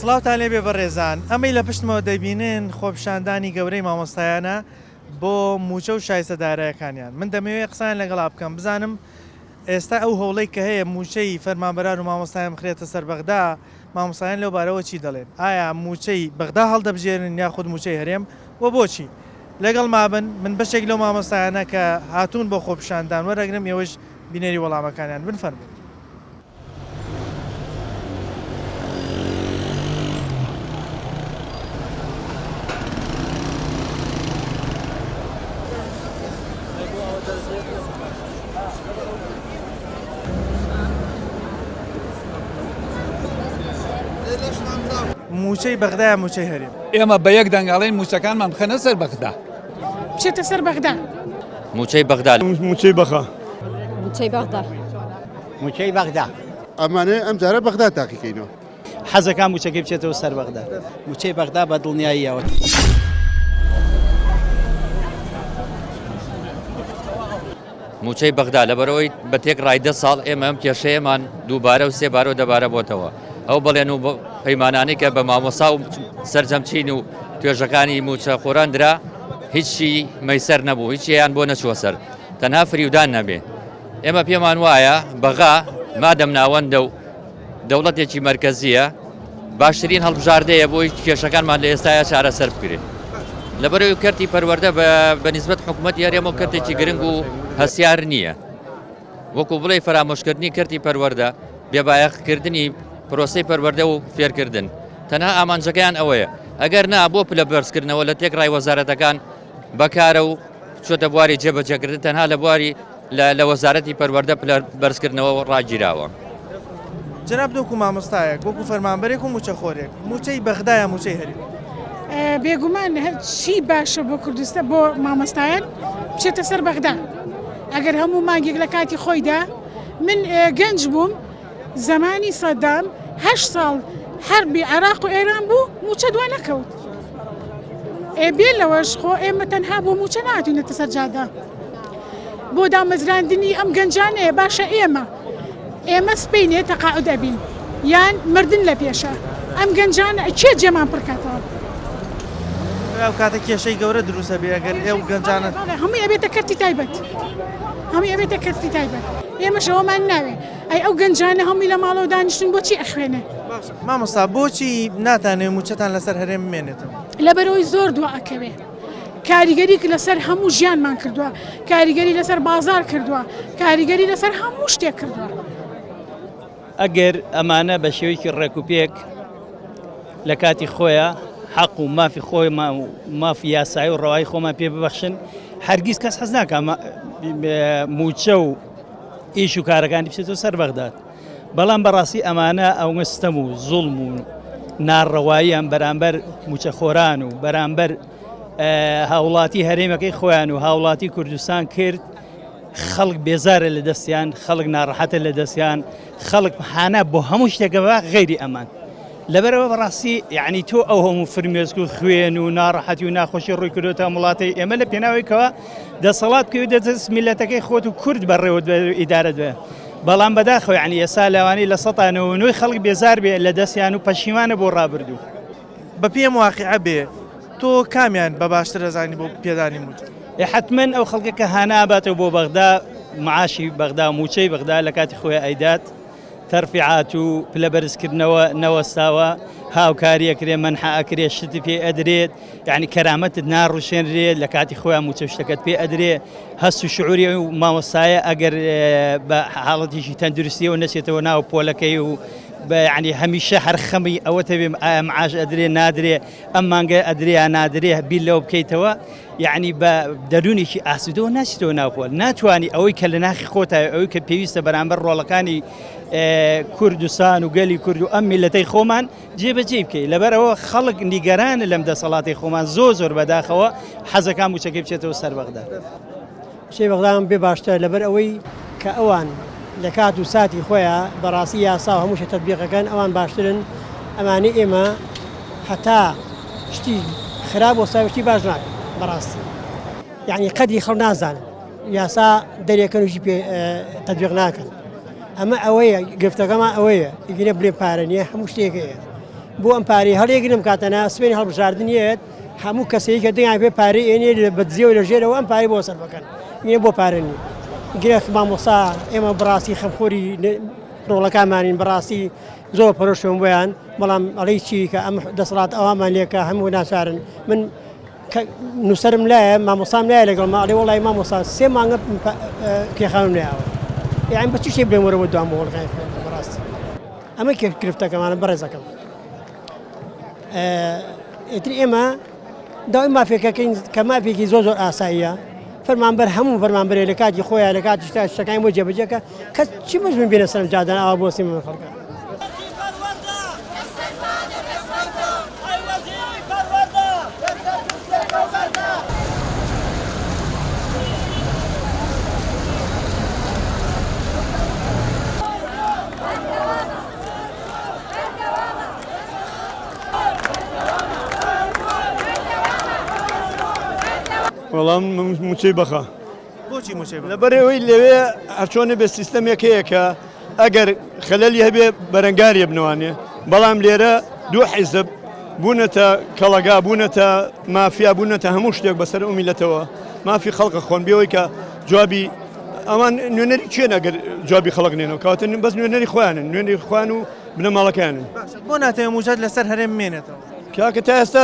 سڵاوتان لێبێ بەڕێزان ئەمەی لە پشتمەوە دەبینن خۆپشاندانی گەورەی مامۆستایانە بۆ موچە و شایستەدارایەکانیان من دەمەوێت قسان لەگەڵا بکەم بزانم ئێستا ئەو هەوڵەی کە هەیە موچەی فەرمانبەران و مامۆستایان بخرێتە سەر بەغدا مامۆستایان لەو بارەوە چی دەڵێن ئایا موچەی بەغدا هەڵدەبژێرن یاخود موچەی هەرێم و بۆچی لەگەڵ مابن من بەشێک لەو مامۆستایانە کە هاتوون بۆ خۆپشاندان وەرەگرم ئێوەش بینێری وەڵامەکانیان بنفەرموون. موچەی بەغدایە موچەی هەرێم ئێمە بە یەک دەنگاڵین موچەکانمان بخەنە سەر بەغدا بچێتە سەر بەغدا موچەی بەغدا موچەی بەخا موچەی بەغدا موچەی بەغدا ئەمانە ئەم جارە بەغدا تاقیکەینەوە حەزەکان موچەکەی بچێتەوە سەر بەغدا موچەی بەغدا بە دڵنیاییەوە موچەی بەغدا لەبەرەوەی بە تێک ڕایدە ساڵ ئێمە ئەم کێشەیەمان دووبارە و سێبارە دەبارە بۆتەوە ئەو بەڵێن و پەیمانانەی کە بە مامۆسا و سەرجەمچین و توێژەکانی موچە خۆراندرا هیچی مەیسەر نەبوو هیچیان بۆ نەچوە سەر تەنها فریودان نەبێ ئێمە پێمان وایە بەغا مادەم ناوەندە و دەوڵەتێکی مەرکەزیە باشترین هەڵبژاردەیە بۆی کێشەکانمان لە ئێستاە چارەسەر بکرێت لەبەرەوەی کەرتی پەروەردە بە نیسبەت حکوومەت یاریەمە کەرتێکی گرنگ و هەسیار نییە وەکو بڵێ فرامۆشکردنی کەرتی پەروەردە بێبایەخکردنی پرۆسی پەروەردە و فێرکردن تەنها ئامانجەکەیان ئەوەیە ئەگەر نا بۆ پلە بەرزکردنەوە لە تێک ڕای وەزارەتەکان بەکارە و چۆتە بواری جێبەجێکردن تەنها لە بواری لە وەزارەتی پەروەردە پلە بەرزکردنەوە ڕاگیراوە. جناب دۆکو مامۆستایەک وەکو فەرمانبەرێک و موچەخۆرێک موچەی بەغدایە موچەی هەرێم بێگومان هەرچی باشە بۆ کوردستان بۆ مامۆستایان بچێتە سەر بەغدا ئەگەر هەموو مانگێک لە کاتی خۆیدا من گەنج بووم زمانی سەدام 8 ساڵ حربی عێراق و ئێران بوو موچە دوا نەکەوت بێ لەوەش خۆ ئێمە تەنها بۆ موچە نهاتوینەتە سەر جادا بۆ دامەزراندنی ئەم گەنجانەیە باشە ئێمە سپینێ تەقاعود ئەبین یان مردن لە پێشە ئەم گەنجانە چێ جێمان پڕکاتەوە کاتە کێشەی گەورە دروستە بێ ئەگەر ئێو گەنجانە هەمووی ئەبێتە کەرتی تایبەت هەمووی ئەبێتە کەرتی تایبەت ئێمە شەوەمان ناوێ ئەی ئەو گەنجانە هەمووی لە ماڵەوە دانیشتن بۆچی ئەخوێنێ مامۆستا بۆچی ناتانێ موچەتان لەسەر هەرێم بمێنێتەوە لەبەرەوەی زۆر دوا ئەکەوێ کاریگەری لەسەر هەموو ژیانمان کردووە کاریگەری لەسەر بازار کردووە کاریگەری لەسەر هەموو شتێک کردووە ئەگەر ئەمانە بە شێوەیەکی ڕێکوپێک لە کاتی خۆیە حەق و مافی خۆی مافی یاسایی و ڕەوایی خۆمان پێ ببەخشن هەرگیز کەس حەز ناکە موچە و ئیش و کارەکانی بچێتەوە سەر بەغداد بەڵام بەڕاستی ئەمانە ئەو ستەم و زوڵم و ناڕەواییان بەرامبەر موچەخۆران و بەرامبەر هاوڵاتی هەرێمەکەی خۆیان و هاوڵاتی کوردستان کرد خەڵک بێزارە لە دەستیان خەڵک ناڕەحەتە لە دەستیان خەڵک حانە بۆ هەموو شتێکەوە غەیری ئەمان لەبەرەوە بەڕاستی یعنی تۆ ئەو هەموو فرمێسک و خوێن و ناڕەحەتی و ناخۆشی ڕووی کردوتە وڵاتی ئێمە لە پێناوەیەوە دەسەڵات بکەوێت دەست میلەتەکەی خۆت و کورد بەڕێوە ئیدارە دوێ بەڵام بەداخەوە یعنی ئێستا لەوانەی لە ١٠٠ خەڵک بێزار بێ لە دەستیان و پەشیمانە بۆ ڕابردوو بە پێم واقعە بێ تۆ کامیان بە باشتر ئەزانی بۆ پێدانی موچە حتمما ئەو خەڵکە هاناباتەوە بۆ بەغدا معاشی بەغدا موچەی بەغدا لە کاتی خۆی ئەیدات تەرفیعات و پلە بەرزکردنەوە نەوەستاوە هاوکاریەکرێ مەنحە ئەکرێ شتی پێ ئەدرێت یعنی کەرامەتت ناڕوشێنرێت لە کاتی خۆیان موچە شتەکەت پێ ئەدرێ هەست و شعوری و مامۆستایە ئەگەر بە حاڵەتیشی تەندروستیەوە نەچێتەوە ناو پۆلەکەی و یعنی هەمیشە هەر خەمی ئەوەتە بێ معاش ئەدرێ نادرێ ئەم مانگە ئەدرێ نادرێ بیل لەوە بکەیتەوە یعنی بە دەرونێکی ئاسوودەوە ناچیتەوە ناوپۆل ناتوانانی ئەوەی کە لە ناخی خۆتای ئەوەی کە پێویستە بەرامبەر ڕۆڵەکانی کوردستان و گەلی کورد و ئەم میلەتەی خۆمان جێبەجێ بکەیت لەبەرەوە خەڵک نیگەرانە لەم دەسەڵاتی خۆمان زۆر بەداخەوە حەزەکان موچەکەی بچێتەوە سەر بەغدا شەی بەغدام بێ باشتر لەبەر ئەوەی کە ئەوان لە کات و ساتی خۆیان بەڕاستی یاسا و هەموو شت تەطبیقەکەن ئەوان باشترن ئەمانەی ئێمە هەتا شتی خراپ و ساوشتی باش ناکەن بەڕاستی یعنی قەدی خەڵ نازانن یاسا دەرێکەنوژی پێ تەطبیق ناکەن ئەمە ئەوەیە گفتەکەمان ئەوەیە ئیگرێ بڵێ پارە نییە هەموو شتێکەیە بۆ ئەم پارەی هەڵێگرم کاتەنا سبێنی هەڵبژاردنیت هەموو کەسەیە کە دەنگیان پێ پارەی ئێنێ بە دزیەوە لە ژێرەوە ئەم پارەی بۆ سەر بکەن نیە بۆ پارەنی گرێک مامۆسا ئێمە بڕاستی خەمخۆری ڕۆڵەکانمانین بەڕاستی زۆر پەرۆشم بۆیان بەڵام ئەڵی چی کە ئەم دەسەڵات ئەوامان لێکە هەموو ناچارن من نووسرم لایە مامۆسام لایە لەگەڵ ماڵێ وڵی مامۆسا 3 مانگە کێخانم لایەوە یان بە چی شێ بڵێم وەرەوە دوام بۆ وەڵقای بەڕاستی ئەمە کرفتەکەمانە بەڕێزەکەم ئیتری ئێمە داوای مافێکەکەین کە مافێکی زۆر ئاساییە فەرمانبەر هەموو فەرمانبەرێ لە کاتی خۆیان لە کاتی شتەکانی بۆ جێبەجێکە کەس چی مەجبورن بێنە سەرم جادان ئاوا بۆ سیمە خەڵکە وەڵام موچەی بەخە بۆچی موچەی بەخە؟ لەبەرەوەی لەوێ هەرچۆنە بە سیستەمێک هەیە کە ئەگەر خەلەلی هەبێ بەرەنگاریە بنەوانێ بەڵام لێرە دوو حیزب بوونەتە کەڵەگا بوونەتە مافیا بوونەتە هەموو شتێک بەسەر ئەو میلەتەوە مافی خەڵقە خۆن بێەوەی کە جوابی ئەمان نوێنەری چێن ئەگەر جوابی خەڵق نێنەوە کەواتە بەس نوێنەری خۆیانن نوێنەری خوان و بنەماڵەکانن بۆ ناتەوێت موچەت لەسەر هەرێم بمێنێتەوە کاکە تا ئێستا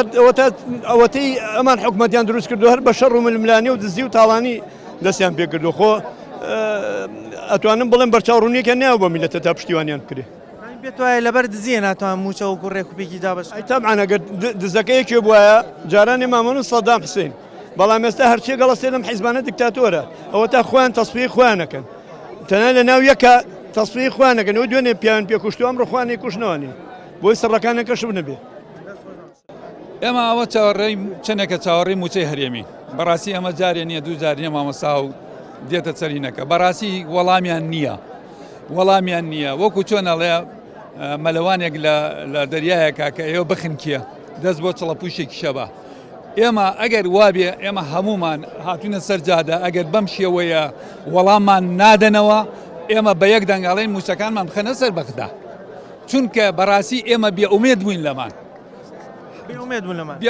ئەوەتەی ئەمان حکوومەتیان دروست کردو هەر بە شەڕ و ململانی و دزی و تاڵانی دەستیان پێ کردو خۆ ئەتوانم بڵێم بەرچاوڕوونیەکە ناو بە میلەتە تا پشتیوانیان کرێ بێت وایە لەبەر دزیە ناتوان موچە و کوڕێک و پێکی دابش تەبعان ئەگەر دزەکەیەکێ بواە جارانی مامەن و سەدام حوسێن بەڵام ئێستا هەرچیە گەڵەستێ لەم حیزبانە دیکتاتۆرە ئەوە تا خۆیان تەسبیحی خۆیانەکەن تەنها لە ناو یەکە تەسبیحی خۆیانەکەن و دوێنێ پیاوان پێکوشتو ئەمڕۆ خوانی کوشتنەوەنی بۆی سەرڕەکانەکەش بنەبێ ئێمە ئەوە چاوەڕێی چنێکە چاوەڕێی موچەی هەرێمی بەڕاستی ئەمە جارێ نییە دوو جارێ مامەسا و دێتە چەرینەکە بەڕاستی وەڵامیان نییە وەکو چۆنەڵێ مەلەوانێک لە دەریایەکە کە ئێوە بخنکیە دەست بۆ چڵەپوشێکی شەبە ئێمە ئەگەر وابێ ئێمە هەمومان هاتوونە سەرجادە ئەگەر بەم شێوەیە وەڵاممان نادەنەوە ئێمە بە یەک دەنگاڵین موچەکانمان بخەنە سەر بەخدا چونکە بەڕاستی ئێمە بێئومێد بووین لەمان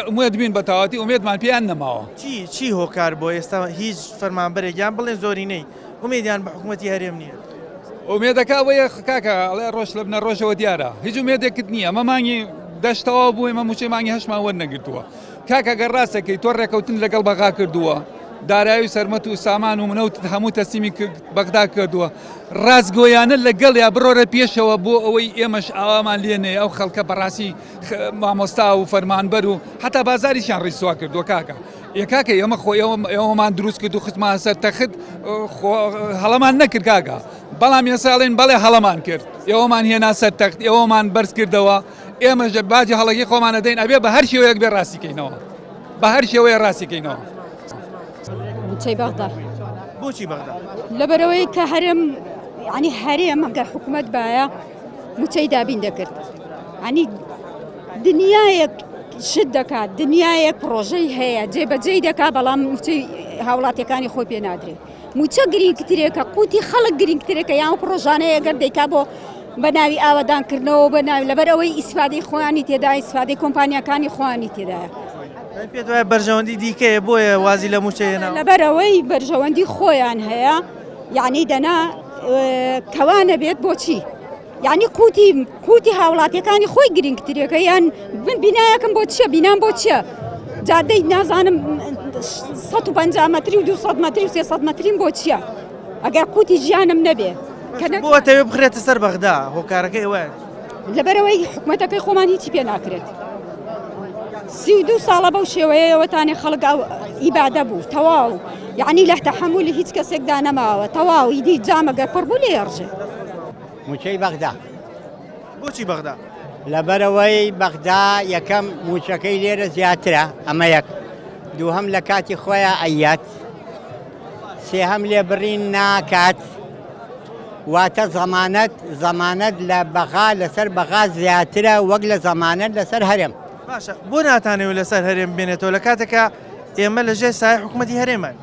ئومێد بین بە تاواتی ئومێدمان پێیان نەماوە چی هۆکار بۆ ئێستا هیچ فەرمانبەرێکیان بڵێن زۆرینەی ئومێدیان بە حکوومەتی هەرێم نییە ئومێدەکە بۆیە کاکە ئەڵێ ڕۆژ لە بنە ڕۆژەوە دیارە هیچ ئومێدێکت نییە مەمانگی دەشتەوە بووی مە موچەی مانگی هەشمان وەرنەگرتووە کاکە گەر ڕاستەکەی تۆ ڕێکەوتن لەگەڵ بەغا کردووە دارایی و سەرمەت و سامان و منەوت هەموو تەسیمی بەغدا کردووە ڕازگۆیانە لەگەڵ یا بڕۆرە پێشەوە بۆ ئەوەی ئێمەش ئاوامان لێنێ ئەو خەڵکە بەڕاستی مامۆستا و فەرمانبەر و هەتا بازاریشان ڕیسوا کردووە کاکە یەکاکە ئێمە خۆی ئێوەمان دروست کرد و خستمان سەر تەخت هەڵەمان نەکرد کاکە بەڵام ێساڵێن بەڵێ هەڵەمان کرد ئێوەمان هێنا سەر تەخت ئێوەمان بەرز کردەوە ئێمەش باجی هەڵەکی خۆمانە دەین ئەبێ بە هەر شێوەیەک بێ ڕاستیکەینەوە بە هەر شێوەیە ڕاستیکەینەوە موچەی بەغدا بۆچی بەغدا لەبەرەوەی کە هەرێم ینی هەرێم ئەگەر حکوومەت باە موچەی دابین دەکرد ینی دنیایەک شت دەکات دنیایەک پرۆژەی هەیە جێبەجێی دەکات بەڵام موچەی هاوڵاتیەکانی خۆی پێ نادرێت موچە گرنگترێکە قوتی خەڵک گرنگترێکە یان پرۆژانەیە گەر دەیکا بۆ بە ناوی ئاوادانکردنەوە بە ناوی لەبەر ئەوەی ئیسفادەی خۆیانی تێدا ئیسفادەی کۆمپانیەکانی خۆیانی تێدایە پێت وایە بەرژەوەندی دیکەیە بۆیە وازی لە موچەیەنەوە لەبەرەوەی بەرژەوەندی خۆیان هەیە یعنی دەنا کەوانە بێت بۆچی یعنی قوتی هاوڵاتیەکانی خۆی گرنگترێکە یان بینایەکەم بۆ چیە بینام بۆ چیە جادەی نازانم 150 مەتری و 200 مەتری و 300 مەترین بۆ چییە ئەگەر قوتی ژیانم نەبێ بۆتەوێ بخرێتە سەر بەغدا هۆکارەکەی وایە لەبەرەوەی حکوومەتەکەی خۆمان هیچی پێ ناکرێت 32 ساڵە بەو شێوەیەوەتانی خەڵک ئیبادە بوو تەواو یعنی لە تەحملی هیچ کەسێکدا نەماوە تەواو ئیدی جامەگەر پڕ بوو لێ ئەڕژێ موچەی بەغدا بۆچی بەغدا لەبەرەوەی بەغدا یەکەم موچەکەی لێرە زیاترە ئەمە یەک دووهەم لە کاتی خۆیان ئەیات سێهەم لێبڕین ناکات واتە زەمانەت لە بەغا لەسەر بەغا زیاترە وەک لە زەمانەت لەسەر هەرێم باشە بۆ ناتانەوە لەسەر هەرێم بێنێتەوە لە کاتێکە ئێمە لەژێر سای حکوومەتی هەرێمان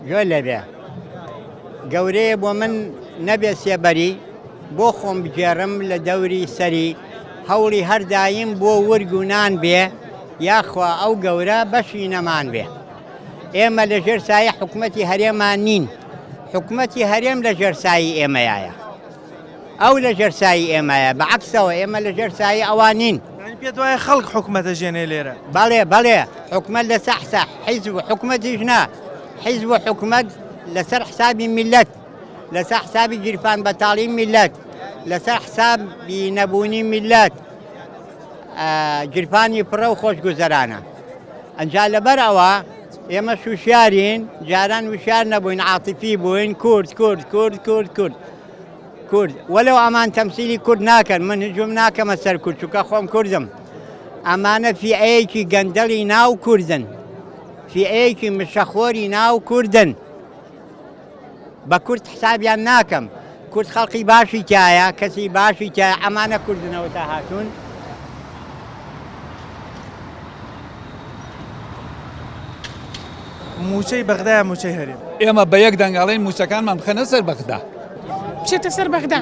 گوێ لەبێ گەورەیە بۆ من نەبێ سێبەری بۆ خۆم بگێڕم لە دەوری سەری هەوڵی هەردایم بۆ ورگ و نان بێ یاخوا ئەو گەورە بەشی نەمان بێ. ئێمە لە ژێر سایە حکوومەتی هەرێمان نین، حکوومەتی هەرێم لە ژێر سایی ئێمەیە، ئەو لە ژێر سایی ئێمەیە، بەعەکسەوە ئێمە لە ژێر سایی ئەوان نین. پێت وایە خەڵک حکوومەتە ژێنێ لێرە؟ بەڵێ حکوومەت لە سەحسا حیزب حکوومەتیش نا، حیزب حکوومەت لەسەر حسابی میلەت، لەسەر حسابی گیرفان بەتاڵی میلەت، لەسەر حسابی نەبوونی میلەت، گیرفانی پڕە و خۆشگوزەرانە. ئەنجا لەبەر ئەوە ئێمە شوشیارین، جاران وشار نەبووین، عاتیفی بووین، کورد کورد کورد کورد کورد کورد وەلەو ئەمان تەمسیلی کورد ناکەن، من هجوم ناکەمە سەر کورد چونکە خۆم کوردم. ئەمانە فیعەیەکی گەندەڵی ناو کوردن، فیعەیەکی مشەخۆری ناو کوردن، بە کورد حسابیان ناکەم. کورد خەڵقی باشی تایە، کەسی باشی تایە، ئەمانە کوردنەوە تا هاتوون. موچەی بەغدایە موچەی هەرێم؟ ئێمە بە یەک دەنگاڵین موچەکانمان بخەنە سەر بەغدا. بچێتە سەر بەغدا.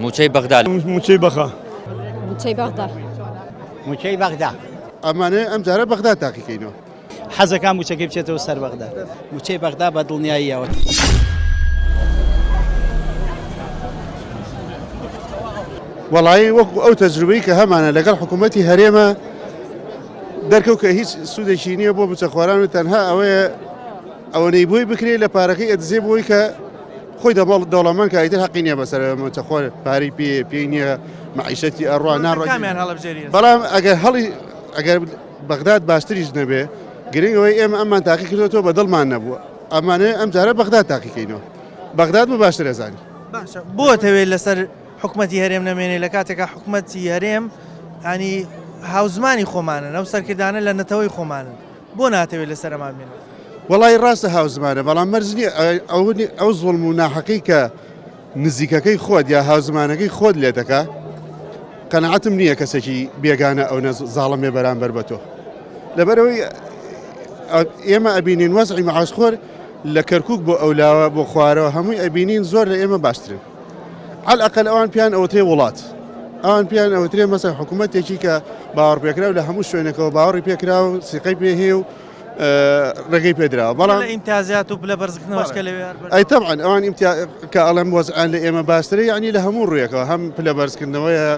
موچەی بەغدا. موچەی بەخە. موچەی بەغدا. موچەی بەغدا. ئەمانە ئەم جارە بەغدا تاقیکەینەوە. حەزەکان موچەکەی بچێتەوە سەر بەغدا. موچەی بەغدا بە دڵنیاییەوە. وەڵایی وەکو ئەو تەجروبەی کە هەمانە لەگەڵ حکوومەتی هەرێمە دەرکەوت کە هیچ سوودێکی نییە بۆ موچەخواران و تەنها ئەوەیە ئەوەنەی بۆی بکرێت لە پارەکەی ئەدزێ بۆی کە خۆی دەوڵەمەند کە ئیتر حەقی نییە بەسەر موچەخوار پارەی پێی نییە مەعیشەتی ئەڕوا ناڕۆ. بەڵام ئەگەر بەغداد باشتریش نەبێ گرنگەوەی ئێمە ئەممان تاقی کردەوە بە دڵمان نەبووە، ئەمانەیە ئەم جارە بەغداد تاقیکەینەوە. بەغداد بە باشتر ئەزانی. باشە بۆ تەوێت لەسەر حکوومەتی هەرێم نامێنێ لە کاتێکە حکوومەتی هەرێم ینی هاوزمانی خۆمانن، ئەو سەرکردانە لە نەتەوەی خۆمانن، بۆ ناتەوێت لەسەر ئەمان بێنێت؟ وەڵی ڕاستە هاوزمانە، بەڵام مەرجنی ئەو زوڵم و ناحەقی کە نزیکەکەی خۆت یا هاوزمانەکەی خۆت لێ دەکا قەنەعەتم نییە کەسێکی بێگانە ئەو زاڵمێ بەرامبەر بە تۆ. لەبەرەوەی ئێمە ئەبینین وەزعی مەعاشخۆر لە کەرکووک بۆ ئەولاوە بۆ خوارەوە هەمووی ئەبینین زۆر لە ئێمە باشترن. عەلئەقەل ئەوان پیان ئەوترێ وڵات، ئەوان پیان ئەوترێ مەسەڵەن حکوومەتێکی کە باوەڕ پێکرا و لە هەموو شوێنێکەوە باوەڕی پێکرا و سیقەی پێ هەیە و ڕێگەی پێدراوە. بەڵام ئیمتیازات و پلە بەرزکردنەوەشکە لەوێ ئەی تەبعەن ئەوان کە ئەڵێم وەزعیان لە ئێمە باشترە، یعنی لە هەموو ڕوویەکەوە هەم پلە بەرزکردنەوەیە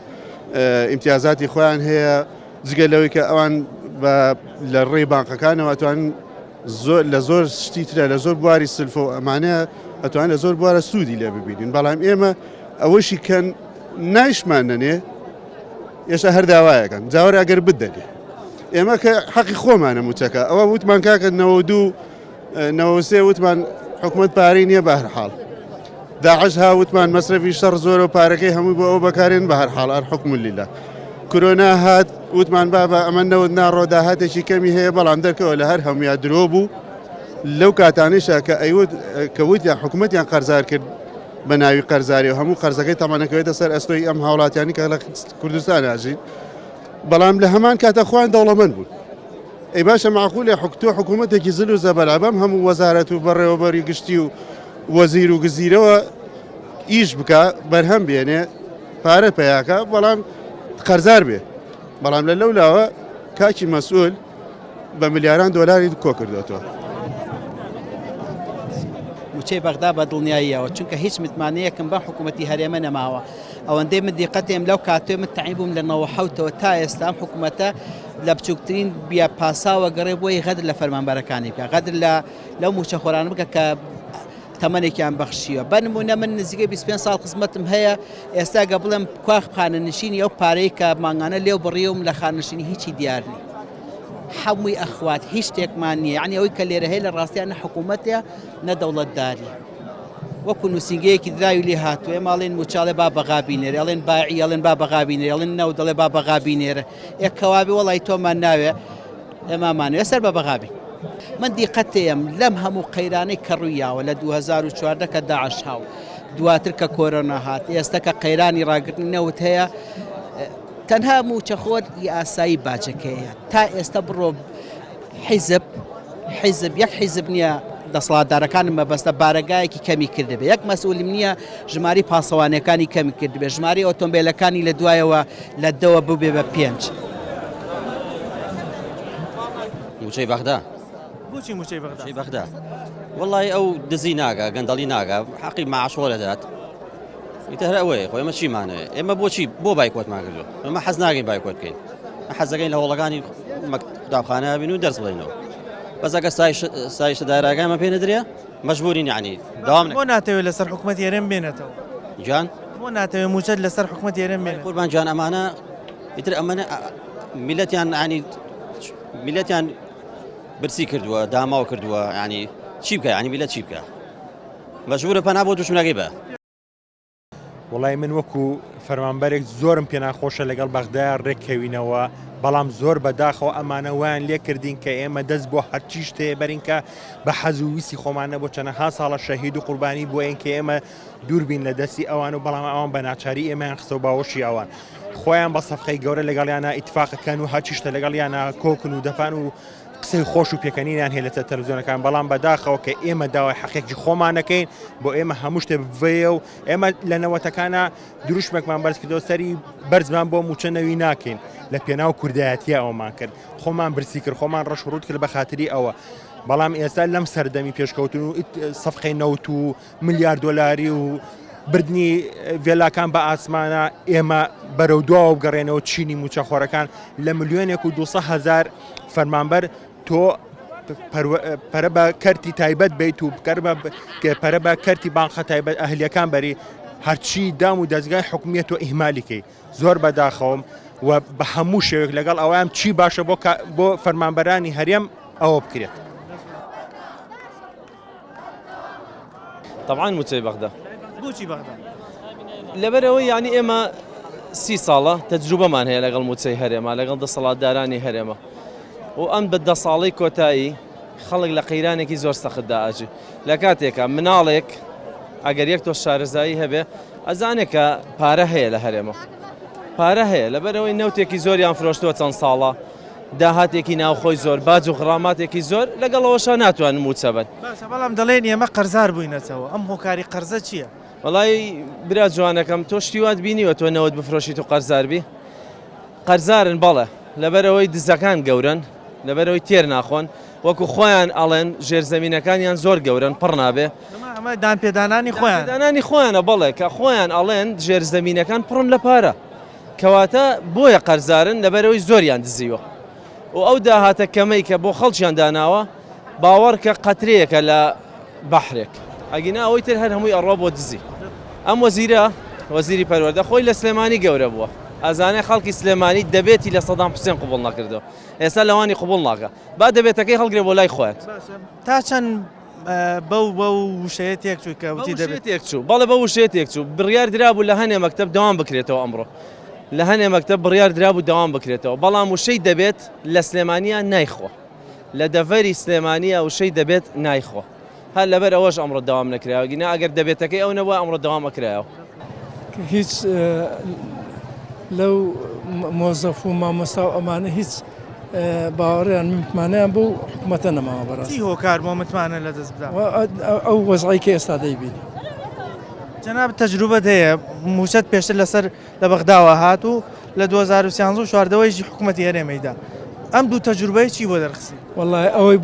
ئیمتیازاتی خۆیان هەیە، جگە لەوەی کە ئەوان لە ڕێی بانقەکانەوە ئەتوانن لە زۆر شتی ترە، لە زۆر بواری سلف و ئەمانەیە ئەتوانن لە زۆر بوارە سوودی لێ ببینین. بەڵام ئێمە ئەوەشی کەن نایشمان نەنێ ئێشتا هەرداوایەکەن جاوەڕ ئەگەر بدەنێ ئێمە کە حەقی خۆمانە موچەکە ئەوە وتمان کاکە 92 وتمان حکوومەت پارەی نییە بە هەرحاڵ، داعش ها وتمان مەسرەفی شەڕ زۆرە و پارەکەی هەمووی بۆ ئەو بەکارێن بە هەرحاڵ الحوکم لله. کۆرۆنا هات وتمان بابە ئەمە نەوت ناڕۆدا هاتێکی کەمی هەیە، بەڵام دەرکەوە لە هەر هەموویان درۆ بوو. لەو کاتانیشە کە ئەیوت کەوتیان حکوومەتیان قەرزار کرد بە ناوی قەرزاری و هەموو قەرزەکەی تەمانەکەوێتە سەر ئەستۆی ئەم هاوڵاتیانی کە لە کوردستان ئاژین، بەڵام لە هەمان کاتە خۆیان دەوڵەمەند بوون. ئەی باشە معقولێ تۆ حکوومەتێکی زل و زەبەلابەم هەموو وەزارەت و بەڕێوەبەری گشتی و وەزیر و گزیرەوە ئیش بکە بەرهەم بێنێ پارە پێیاکە بەڵام قەرزار بێ، بەڵام لە لەولاوە کاکی مەسئول بە ملیاران دۆلاری کۆ کردوێتەوە. موچەی بەغدا بە دڵنیاییەوە چونکە هیچ متمانەیەکم بە حکوومەتی هەرێمە نەماوە. ئەوەندەی من دیقەتێم لەو کاتێ من تەعیین بووم لە 97ەوە تا ئێستا حکوومەتە لە بچووکترین بیا پاساوە گەڕێ بۆی غەدر لە فەرمانبەرەکانی بکە، غەدر لەو موچەخۆرانە بکە کە تەمەنێکیان بەخشیوە. بەنمونە من نزیکەی 25 ساڵ خزمەتم هەیە، ئێستا گە بڵێم کواخ خانەنشینی ئەو پارەی کە مانگانە لێو بڕیەوم لە خانەنشینی هیچی دیارنی. هەمووی ئەخوات هیچ شتێکمان نییە، یعنی ئەوەی کە لێرە هەیە لە ڕاستیان نە حکوومەتە نە دەوڵەتداری. وەکو نووسنگەیەکی دراوی لێ هاتووە ئێماڵێن موچاڵێ با بەغابینێرە، ئەڵێن باعی ئەڵێن با بەغابینێرە، ئەڵێن نەو دەڵێ با بەغابینێرە. یەکەوابی وەڵی تۆمان ناوێ ئێمامانوێ سەر بە بەغابی. من دیقەتێم لەم هەموو قەیرانەی کە ڕوویاوە لە 2014 کە داعش هاو، دواتر کە کۆرۆنا هات، ئێستا کە قەیرانی ڕاگرتنی نەوت هەیە، تەنها موچەخۆر ئاسایی باجەکەیە. تا ئێستا بڕۆ حیزب یەک حیزب نییە دەسەڵاتدارەکان مەبەستە بارەگایەکی کەمی کردبێ یەک مەسئولیم نییە ژماری پاسەوانەکانی کەمی کردبێ ژماری ئۆتۆمبیلەکانی لە دوایەوە لە دەوە ببێ بە 5. موچەی بەغدا بۆچی موچەی بەغدا؟ موچەی بەغدا وەڵی ئەو دزی ناگا گەندەڵی ناگا حەقی مەعاشۆ لەدات ئیتر هەر ئەوەیە خۆ ئێمە چیمانەیە ئێمە بۆچی بۆ بایکۆتمان کردو ئەمە حەز ناگەین بایکۆت بکەین حەزەکەین لە هەوڵەکانی قوتابخانە بین و دەرس بڵێنەوە بەس ئەگە سایشتە دارەکانمان پێ نەدرێ مەجبورین یعنی داوام بۆ ناتەوێت لەسەر حکوومەت هێرێم بێنێتەوە جان بۆ ناتەوێت موچەت لەسەر حکوومەت هێرێم بێنێت قوربان جان ئەمانە ئیتر ئەمانە میلەتیان ینی میلەتیان برسی کردووە داماوە کردووە ینی چی بکە ینی میلەت چی بکە مەجبورە پەنا بۆ دوژمنەکەی بە وڵای من وەکو فەرمانبەرێک زۆرم پێ ناخۆشە لەگەڵ بەغدایە ڕێککەوینەوە بەڵام زۆر بەداخەوە ئەمانە ویان لێ کردین کە ئێمە دەست بۆ هەرچی شتەیە بەرین کە بە حەز و ویسی خۆمانە بۆ چەندەها ساڵە شەهید و قوربانی بۆ ئێن کە ئێمە دووربین لە دەستی ئەوان و بەڵام ئەوان بە ناچاری ئێمەیان خستە و باوەشی ئەوان خۆیان بە سەفقەی گەورە لەگەڵیانە ئیتفاقەکەن و هەرچی شتە لەگەڵیانە کۆکن و دەپان و قسەی خۆش و پێکەنینیان هەیە لە تەلەڤیزیۆنەکان بەڵام بەداخەوە کە ئێمە داوای حەقێکی خۆمانەکەین بۆ ئێمە هەموو شتێ بڤێ و ئێمە لە نەوەتەکانە دروشمێکمان بەرز کردەوە سەری بەرزمان بۆ موچە نەوی ناکەین لە پێناو کوردایەتیە ئەومان کرد خۆمان برسی کرد خۆمان ڕەشڕوت کرد بە خاتری ئەوە بەڵام ئێستا لەم سەردەمی پێشکەوتن و سەفقەی نەوت و ملیار دۆلاری و بردنی vێلاکان بە ئاسمانە ئێمە بەرەو دواوە بگەڕێنەوە چینی موچەخۆرەکان لە ملیۆنێک و 200,000 فەرمانبەر تۆ پەرە بە کەرتی تایبەت بیت و پەرە بە کەرتی بانخە تایبەت ئەهلیەکان بەری هەرچی دام و دەستگای حکومیەت و ئیهمالیکەی زۆر بەداخەوم و بە هەموو شێوێک لەگەڵ ئەوەم چی باشە بۆ فەرمانبەرانی هەرێم ئەوە بکرێت. طبعا موچەی بەغدا بۆچی بەغدا؟ لەبەرەوەی یعنی ئێمە 30 ساڵە تەجروبەمان هەیە لەگەڵ موچەی هەرێمە لەگەڵ دەسەڵاتدارانی هەرێمە و ئەم بە 10 ساڵەی کۆتایی خەڵک لە قەیرانێکی زۆر سەختدا ئاژی لە کاتێکە مناڵێک ئەگەر یەک تۆ شارەزایی هەبێ ئەزانێک کە پارە هەیە لە هەرێمە پارە هەیە لەبەرەوەی نەوتێکی زۆریان فرۆشتووە چەند ساڵە داهاتێکی ناوخۆی زۆر باج و غڕاماتێکی زۆر لەگەڵەوەشە ناتوانن موچە بن بەڵام دەڵێن ئێمە قەرزار بووینەتەوە ئەم هۆکاری قەرزە چییە؟ وەڵای برا جوانەکەم تۆ شتیوات بینیوە تۆ نەوت بفرۆشیت و قەرزاربی قەرزارن بەڵێ لەبەرەوەی دزەکان گەورن لەبەرەوەی تێر ناخۆن وەکو خۆیان ئەڵێن ژێرزەمینەکانیان زۆر گەورن پڕ نابێ ئەمە دانپێدانانی خۆیان دانانی خۆیانە بەڵێ کە خۆیان ئەڵێن ژێرزەمینەکان پڕن لە پارە کەواتە بۆیە قەرزارن لەبەرەوەی زۆریان دزیوە و ئەو داهاتە کەمەی کە بۆ خەڵکیان داناوە باوەڕ کە قەترەیەکە لە بەحرێک ئەگینا ئەوەی تر هەر هەمووی ئەڕۆ بۆ دزی ئەم وەزیرە وەزیری پەروەردە خۆی لە سلێمانی گەورە بووە ئازانێ خەڵکی سلێمانی دەبێتی لە سەدام حوسێن قوبوڵ نەکردەوە ئێستا لەوانی قوبوڵ ناکە با دەبێتەکەی هەڵگرێ بۆ لای خۆیان تا چەند بەو وشەیە تێک چوو کەوتی دەبێت تێک چوو بەڵێ بە وشەیە تێک چوو بڕیار درابوو لە هەنێ مەکتەب دەوام بکرێتەوە ئەمڕۆ لە هەنێ مەکتەب بڕیار درابوو دەوام بکرێتەوە بەڵام وشەی دەبێت لە سلێمانیە نایخۆ لە دەڤەری سلێمانیە وشەی دەبێت نایخۆ هەر لەبەر ئەوەش ئەمڕۆ دەوام نەکرایەوە گینا ئەگەر دەبێتەکەی ئەو نەبووە ئەمڕۆ دەوام ئەکرایەوە هیچ لەو مۆزەف و مامۆستا و ئەمانە هیچ باوەڕیان متمانەیان بۆ حکوومەتە نەماوە بەڕاستی چی هۆکار بۆ متمانە لە دەست بدا ئەو وەزعی کە ئێستا دەیبینی جەناب تەجروبەت هەیە موچەت پێشتر لەسەر لە بەغداوە هات و لە 2013 و شواردەوەیشی حکوومەتی هەرێمەیدا ئەم دوو تەجروبەی چی بۆ دەرخسی؟ وەڵای ئەوەی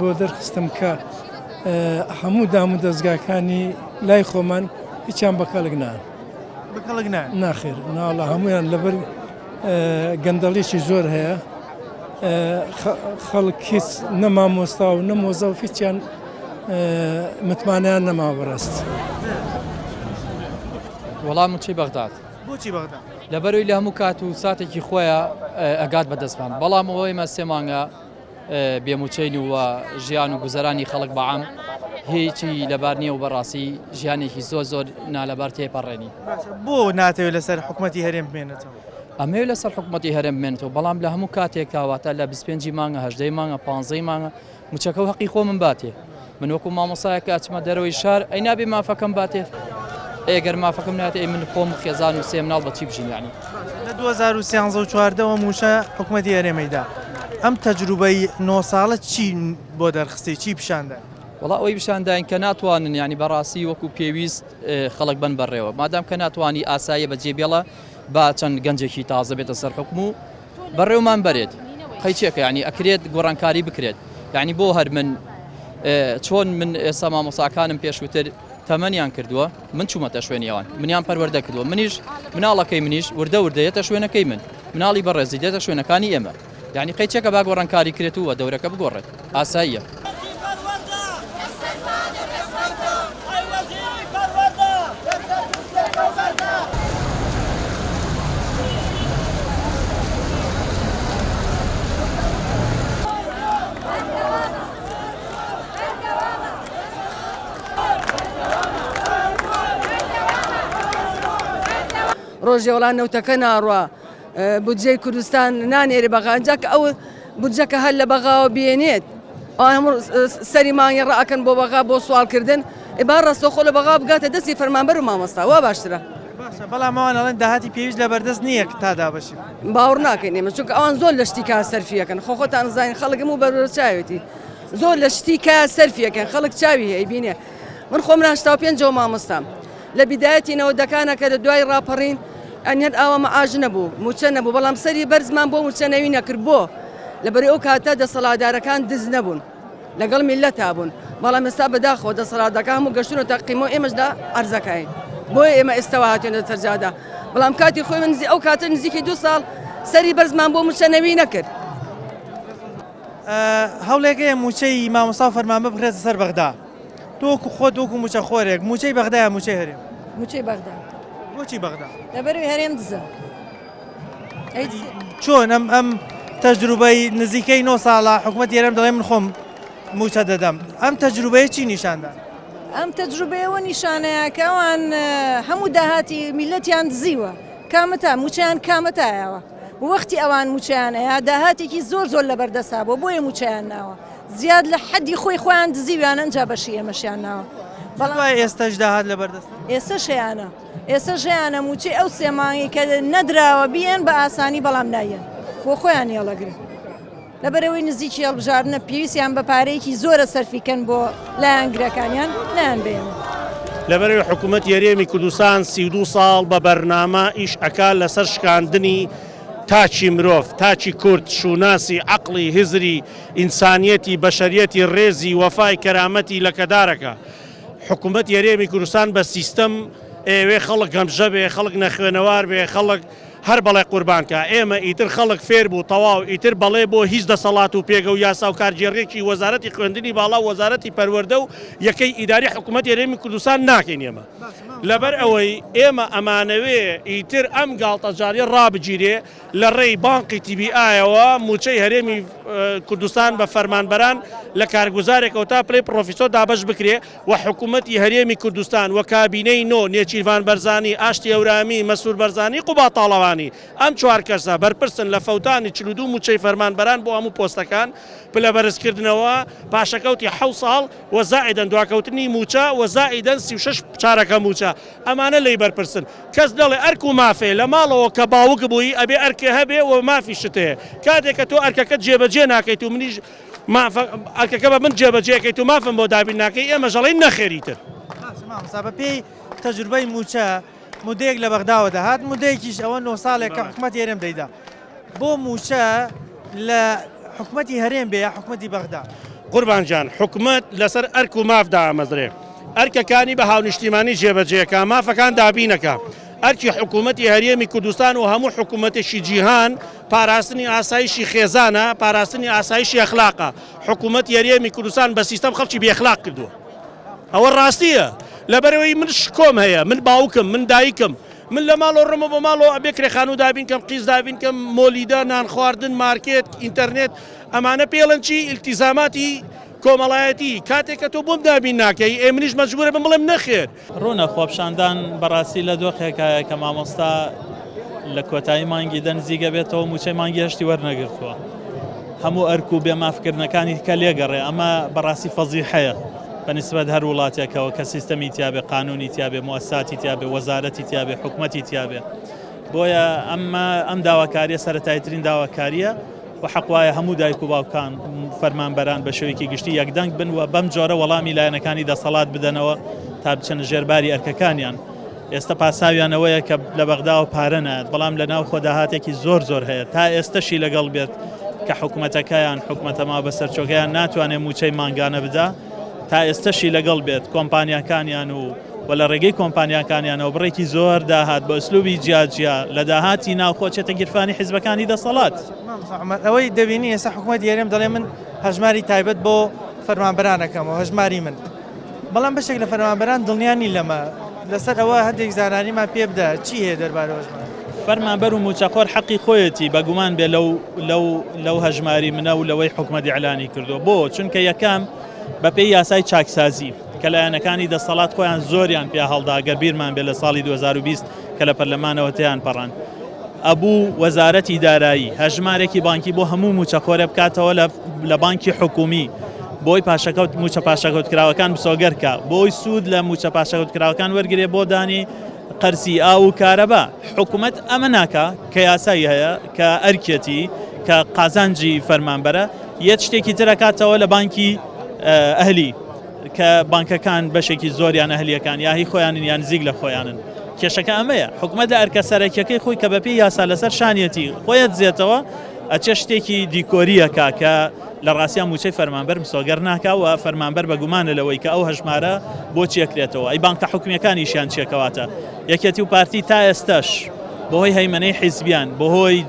بۆ دەرخستم کە هەموو دام و دەستگاکانی لای خۆمان هیچیان بەکەڵک نان بەکەڵک ناخێر ناوڵە هەمویان لەبەر گەندەڵیشی زۆر هەیە خەڵک هیچ نەمامۆستا و نەمۆزە و هیچیان متمانیان نەماوە بەڕاست وەڵام موچەی بەغداد بۆچی بەغدا؟ لەبەرەوەی لە هەموو کات و ساتێکی خۆیان ئەگات بەدەستمان بەڵام ئەوەی مە سێ مانگە بێموچەین و ژیان و گوزەرانی خەڵک بەعام هیچی لەبار نییە و بەڕاستی ژیانێکی زۆر نالەبار تێپەڕێنی بۆ ناتەوێت لەسەر حکوومەتی هەرێم بمێنێتەوە ئەمەوێت لەسەر حکوومەتی هەرێم بمێنێتەوە بەڵام لە هەموو کاتێک کاواتە لە 25 مانگە 18 مانگە 15 مانگە موچەکە و حەقی خۆ من باتێ من وەکو مامۆسایەکە ئەچمە دەرەوەی شار ئەی نابێ مافەکەم باتێت ئەگەر مافەکەم ناتێ ئەی من خۆم خێزان و سێ مناڵ بەچی بژین یعنی لە 2013 و 14 موشە حکوومەتی هەرێمەیدا ئەم تەجروبەی 9 ساڵە چی بۆ دەرخستی چی پیشاندە؟ وڵا ئەوەی پیشانداین کە ناتوانن ینی بەڕاستی وەکو پێویست خەڵک بن بەڕێوە مادام کە ناتوانانی ئاساییە بەجێ بێڵە با چەند گەنجێکی تازە بێتە سەر حکم و بەڕێومان بەرێت قەیچێکە ینی ئەکرێت گۆڕانکاری بکرێت یعنی بۆ هەر من چۆن من ئێستا مامۆساکانم پێشووتر تەمەنیان کردووە من چوومەتە شوێنیەوان منیان پەروەردە کردووە منیش مناڵەکەی منیش وردە وردەیەتە شوێنەکەی من مناڵی بەڕێزی دێتە شوێنەکانی ئێمە یعنی قەیچێکە با گۆڕانکاری کرێتەوە دەورەکە بگۆڕێت ئاساییە. ڕۆژێوەڵان نەوتەکە ناڕوە بودجەی کوردستان نانێرێ بەغا ئەنجا کە ئەو بودجەکە هەر لە بەغاوە بێنێت ئەوان هەموو سەری مانگی ڕائەکەن بۆ بەغا بۆ سوالکردن ئێبا ڕاستەوخۆ لە بەغا بگاتە دەستی فەرمانبەر و مامۆستا وا باشترە. بەڵام ئەوان ئەڵێن داهاتی پێویست لە بەردەست نییە تا دابەشی باوەڕ ناکەین ئێمە چونکە ئەوان زۆر لە شتی کا سەرفیەکەن خۆتان زانین خەڵکم و بەرەوە چاوێتی زۆر لە شتی کا سەرفیەکەن خەڵک چاوی هەیە بینێ من خۆم 85 مامۆستام لە بیدایەتی نەوەدەکانە کە لە دوای ڕاپەڕین ئەنیەت ئاوە مەعاژ نەبوو موچە نەبوو بەڵام سەری بەرزمان بۆ موچە نەوی نەکرد بۆ لەبەر ئەو کاتە دەسەڵاتدارەکان دز نەبوون لەگەڵ میلەتا بوون بەڵام ئێستا بەداخەوە دەسەڵاتدارەکان هەموو گەشتونە تەقیمەوە ئێمەشدا ئەرزەکەین بۆیە ئێمە ئێستاوە هاتوێنە سەرجادا بەڵام کاتی خۆی من ئەو کاتە نزیکی 2 ساڵ سەری بەرزمان بۆ موچە نەوی نەکرد. هەوڵێکەیە موچەی مامۆستا و فەرمانبەر بخرێتە سەر بەغدا تۆکو خۆت وەکو موچە خۆرێک موچەی بەغدایە موچەی هەرێم موچەی بەغدا بۆچی بەغدا لەبەروی هەرێم دزە چۆن ئەم تەجروبەی نزیکەی 9 ساڵە حکوومەت یێرەم دەڵێ من خۆم موچە دەدەم ئەم تەجروبەیە چی نیشاندا؟ ئەم تەجروبەیەوە نیشانەیە کە ئەوان هەموو داهاتی میلەتیان دزیوە کامەتە موچیان کامەتایەوە وەختی ئەوان موچیانەیە داهاتێکی زۆر زۆر لە بەردەسا بۆ بۆیە موچیان ناوە زیاد لە حەدی خۆیان دزیویان ئەنجا بەشی ئێمەشیان ناوە بەڵام ئێستاش داهات لە بەردەست ئێستا شیانە ئێستا ژیانە موچی ئەو سێمانگی کە نەدراوە بیان بە ئاسانی بەڵام نایەن بۆ خۆیان هێڵەگرن لەبەرەوەی نزیکی هەڵبژاردنە پێویستیان بە پارەیەکی زۆرە سەرفیکەن بۆ لایەنگرەکانیان نیان بێن. لەبەرەوەی حکوومەت یاریێمی کوردستان 32 ساڵ بە بەرنامە ئیش ئەکا لەسەر شکاندنی تاچی مرۆڤ تاچی کورد شوناسی عقلی هزری ئینسانیەتی بەشەریەتی ڕێزی وەفای کەرامەتی لەکەدارەکە حکوومەت یاریێمی کوردستان بە سیستەم ئێوێ خەڵک گەمژە بێ خەڵک نەخوێنەوار بێ خەڵک هەر بەڵێ قوربانکە ئێمە ئیتر خەڵک فێر بوو تەواو ئیتر بەڵێ بۆ هیچ دەسەڵات و پێگە و یاسا و کارگێڕێکی وەزارەتی خوێندنی باڵا وەزارەتی پەروەردە و یەکەی ئیداری حکوومەت یاریێمی کوردستان ناکەین ئێمە لەبەر ئەوەی ئێمە ئەمانەوێ ئیتر ئەم گاڵتەجاری ڕابگیرێ لە ڕێی بانقی TBIەوە موچەی هەرێمی کوردستان بە فەرمانبەران لە کارگوزارێکەوە تا پلەی پرۆفیسۆر دابەش بکرێ و حکوومەتی هەرێمی کوردستان و کابینەی نۆ نێچیروان بەرزانی ئاشتی ئەورامی مەسوور بەرزانی قوبا تاڵەوانی ئەم 4 کەسە بەرپرسن لە فەوتانی 42 موچەی فەرمانبەران بۆ هەموو پۆستەکان پلە بەرزکردنەوە پاشەکەوتی 7 ساڵ و زائیدەن دواکەوتنی موچە و زائیدەن 36 چارەکە موچە ئەمانە لی بەرپرسن کەس دەڵێ ئەرک و مافێ لە ماڵەوە کە باوک بووی ئەبێ ئەرکێ هەبێ و مافی شتەیە کاتێککە تۆ ئەرکەکەت جێبەجێ ناکەیت و منیش ئەرکەکە بە من جێبەجێکەیت و مافم بۆ دابین ناکەی ئێمە ژەڵی نەخێریتر بە پێی تەجروبەی موچە مودەیەک لە بەغداوە دەهات مودەیەکیش ئەوە 9 ساڵێک کە حکوومەت یێرەم دەیدا بۆ موچە لە حکوومەتی هەرێم بێ یا حکوومەتی بەغدا قوربانجان حکوومەت لەسەر ئەرک و مافدا ئامەزرێ ئەرکەکانی بە هاونیشتیمانی جێبەجێەکە مافەکان دابینەکە ئەرکی حکوومەتی هەرێمی کوردستان و هەموو حکوومەتێکی جیهان پاراستنی ئاسایشی خێزانە پاراستنی ئاسایشی ئەخلاقە حکوومەت یاریێمی کوردستان بە سیستەم خەڵکی بێخلاق کردووە ئەوە ڕاستیە لەبەرەوەی من شکۆم هەیە من باوکم من دایکم من لە ماڵۆ ڕمە بە ماڵەوە ئەبێ کرێخان و دابینکەم قیز دابینکەم مۆلیدە نان خواردن مارکێت ئینتەرنێت ئەمانە پێڵەن چی ئیلتیزاماتی کۆمەڵایەتی کاتێککە تۆ بۆم دابین ناکەی ئێ منیش مەجبورە بم بڵێم نەخێر ڕوونە خۆپشاندان بەڕاستی لە دۆخێکایە کە مامۆستا لە کۆتایی مانگی دەنزیگە بێتەوە موچەی مانگی هەشتی وەرنەگرتووە هەموو ئەرک و بێمافکردنەکانی کە لێگەڕێ ئەمە بەڕاستی فەزیحەیە بەنسبەت هەر وڵاتێکەوە کە سیستەمی تیابێ قانونی تیابێ موەساتی تیابێ وەزارەتی تیابێ حکوومەتی تیابێ بۆیە ئەم داواکاریە سەرەتایترین داواکاریە و حەقوایە هەموو دایک و باوکان فەرمانبەران بە شێوەیەکی گشتی یەکدەنگ بن و بەم جۆرە وەڵامی لایەنەکانی دەسەڵات بدەنەوە تا بچەنە ژێرباری ئەرکەکانیان. ئێستا پاساویانەوەیە کە لە بەغدا و پارە نایەت، بەڵام لە ناو خۆداهاتێکی زۆر هەیە تا ئێستاشی لەگەڵ بێت کە حکوومەتەکەیان حکوومەتەما بەسەرچۆکەیان ناتوانێت موچەی مانگانە بدا، تا ئێستاشی لەگەڵ بێت کۆمپانیاکانیان و لە ڕێگەی کۆمپانیاکانیانەوە بڕێکی زۆر داهات بە ئەسلوبی جیاجیا لە داهاتی ناوخۆچێتە گیرفانی حیزبەکانی دەسەڵات. ئەوەی دەبینی ئێستا حکوومەت یاریێم دەڵێ من هەژماری تایبەت بۆ فەرمانبەرانەکەمەوە هەژماری من، بەڵام بەشێک لە فەرمانبەران دڵنیانی لەمە لەسەر ئەوە هەندێک زانانیمان پێ بدە چی هەیە دەربارەوە هەژماری؟ فەرمانبەر و موچەخۆر حەقی خۆیەتی بەگومان بێ لەو هەژماری منە و لەوەی حکوومەت ئیعلانی کردو. بۆ چونکە یەکەم بەپێی یاسای چاکسازی کە لایەنەکانی دەسەڵات خۆیان زۆریان پێ هەڵدا گەر بیرمان بێ لە ساڵی 2020 کە لە پەرلەمانەوە تیان پەڕان ئەبوو وەزارەتی دارایی هەژمارێکی بانکی بۆ هەموو موچەخۆرە بکاتەوە لە بانکی حکومی بۆی پاشەکەوت موچە پاشەکەوتکراوەکان بسۆگەرکە، بۆی سوود لە موچە پاشەکەوتکراوەکان وەرگێ بۆ دانی قەرسی ئاو و کارەبا. حکوومەت ئەمە ناکە کە یاسایی هەیە کە ئەرکێتی کە قازانجی فەرمانبەرە یەت شتێکی ترەکاتەوە لە بانکی ئەهلی کە بانکەکان بەشێکی زۆریان ئەهلیەکان یاهی خۆیانن یان نزیک لە خۆیانن. کێشەکە ئەمەیە حکوومەت لە ئەرکە سەرەکیەکەی خۆی کە بەپێی یاسا لەسەر شانیەتی خۆیت زێتەوە ئەچێ شتێکی دیکۆریەکە کە لە ڕاستیان موچەی فەرمانبەر مسۆگەر ناکاوە فەرمانبەر بەگومانە لەوەی کە ئەو هەژمارە بۆ چیەکرێتەوە. ئەی بانکە حکومیەکانیشیان چیەکەواتە یەکێتی و پارتی تا ئێستش بەهۆی هەیمەنەی حیزبیان بەهۆی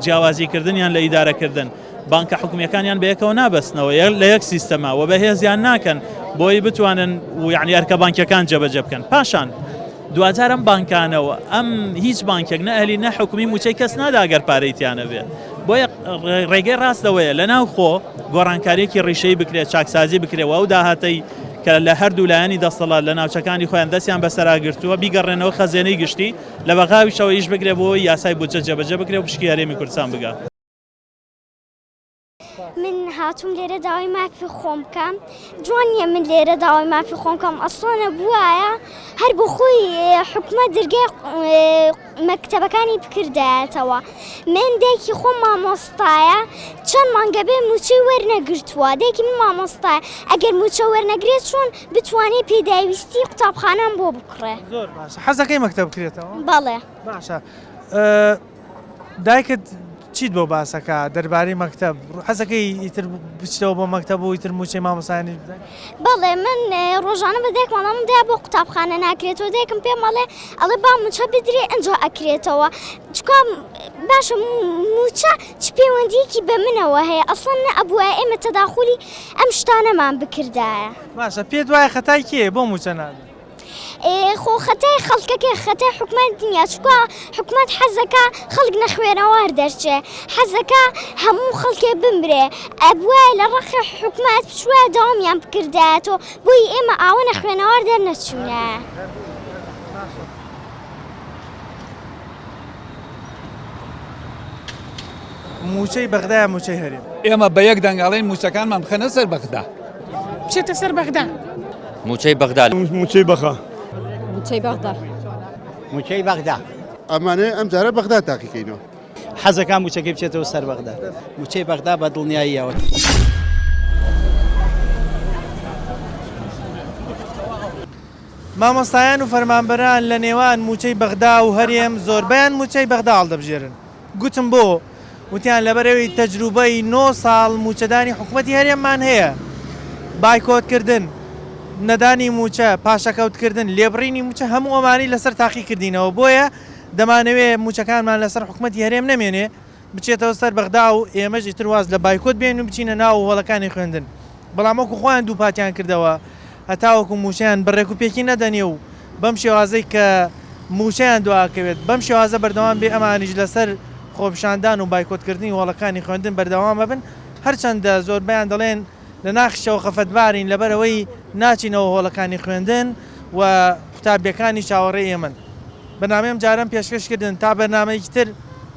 جیاوازیکردنیان لە ئیدارەکردن بانکە حکومیەکانیان بەیەکەوە نابەستنەوە لە یەک سیستەما و بەهێزیان ناکەن بۆی بتوانن یعنی ئەرکە بانکەکان جەبەجە بکەن. پاشان دواتر ئەم بانکانەوە ئەم هیچ بانکێک نە ئەهلی نە حکومی موچەی کەس نادا ئەگەر پارەیتیانە بێت. بۆیە ڕێگەی ڕاستەوەیە لە ناو خۆ گۆڕانکاریەکی ڕیشەی بکرێت چاکسازی بکرێەوە ئەو داهاتەی کە لە هەردوو لایەنی دەسەڵات لە ناوچەکانی خۆیان دەستیان بەسەراگرتووە بیگەڕێنەوە خەزێنەی گشتی لە بەغاویشەوە ئیش بگرێ بۆ یاسای بودجە جەبەجە بکرێ و پشکی هەرێمی کوردستان بگات. من هاتووم لێرە داوای مافی خۆم بکەم جوان نییە من لێرە داوای مافی خۆم بکەم ئەسڵانە بووایە هەر بۆ خۆی حکوومەت دەرگای مەکتەبەکانی بکردایەتەوە. من دایکی خۆم مامۆستایە چەند مانگە بێ موچەی وەرنەگرتووە دایکی من مامۆستایە ئەگەر موچە وەرنەگرێت چۆن بتوانێت پێداویستی قوتابخانەم بۆ بکڕێ. زۆر باشە. حەزەکەی مەکتەب بکرێتەوە؟ بەڵێ. باشە. دایکت چیت بۆ باسەکە دەربارەی مەکتەب حەزەکەی ئیتر بچیتەوە بۆ مەکتەب و ئیتر موچەی مامۆستایانی بدەیت؟ بەڵێ من ڕۆژانە بە دایک مەڵام دای بۆ قوتابخانە ناکرێتەوە دایکم پێم مەڵێ ئەڵێ با موچە بدرێ ئەنجا ئەکرێتەوە چکە باشە موچە چ پەیوەندیەکی بە منەوە هەیە ئەسڵەن ئەبووە ئێمە تەداخولی ئەم شتانەمان بکردایە. باشە پێت وایە خەتای کێ بۆ موچە نادە؟ خۆ خەتای خەڵکەکە خەتای حکومەت دنیا چکە حکومەت حەزەکە خەڵک نەخوێنەوار دەرچێ حەزەکە هەموو خەڵکێ بمرێ ئەبووە لە ڕەخی حکومەت بچوە داوامیان بکردایەتەوە بۆی ئێمە ئاوە نەخوێنەوار دەرنەچوونە. موچەی بەغدایە موچەی هەرێم ئێمە بە یەک دەنگاڵین موچەکانمان بخەنە سەر بەغدا بچێتە سەر بەغدا. موچەی بەغدا موچەی بەخە موچەی بەغدا موچەی بەغدا ئەمانەیە ئەم جارە بەغدا تاقیکەینەوە. حەزەکان موچەکەی بچێتەوە سەر بەغدا. موچەی بەغدا بە دڵنیاییەوە. مامۆستایان و فەرمانبەران لە نێوان موچەی بەغدا و هەرێم زۆربیان موچەی بەغدا هەڵدەبژێرن. گوتم بۆ وتیان لەبەرەوەی تەجروبەی 9 ساڵ موچەدانی حکوومەتی هەرێممان هەیە بایکۆتکردن نەدانی موچە پاشەکەوتکردن لێبڕینی موچە هەموو ئەمانی لەسەر تاقی کردینەوە بۆیە دەمانەوێت موچەکانمان لەسەر حکوومەتی هەرێم نەمێنێ بچێتەوە سەر بەغدا و ئێمەش ئیتر واز لە بایکۆت بێن و بچینە ناو هۆڵەکانی خوێندن. بەڵام وەکو خۆیان دووپاتیان کردەوە هەتاوەکو موچیان بەڕێک و پێکی نەدەنێ و بەم شێوازەی کە موچەیان دواکەوێت بەم شێوازە بەردەوام بێ ئەمانیش لەسەر خۆپشاندان و بایکۆتکردنی وڵەکانی خوێندن بەردەوامە بن هەرچەندە زۆربیان دەڵێن لە ناخشەوە خەفەتبارین لەبەرەوەی ناچینەوە هۆڵەکانی خوێندن و قوتابیەکانی چاوەڕێی ئێمن. بەنامەم جارم پێشکەشکردن تا بەرنامەیەکی تر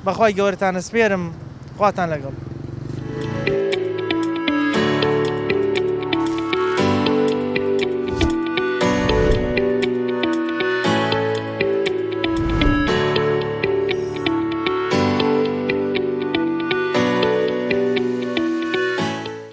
بەخوای گەورەتان ئەسپێرم خواتان لەگەڵ.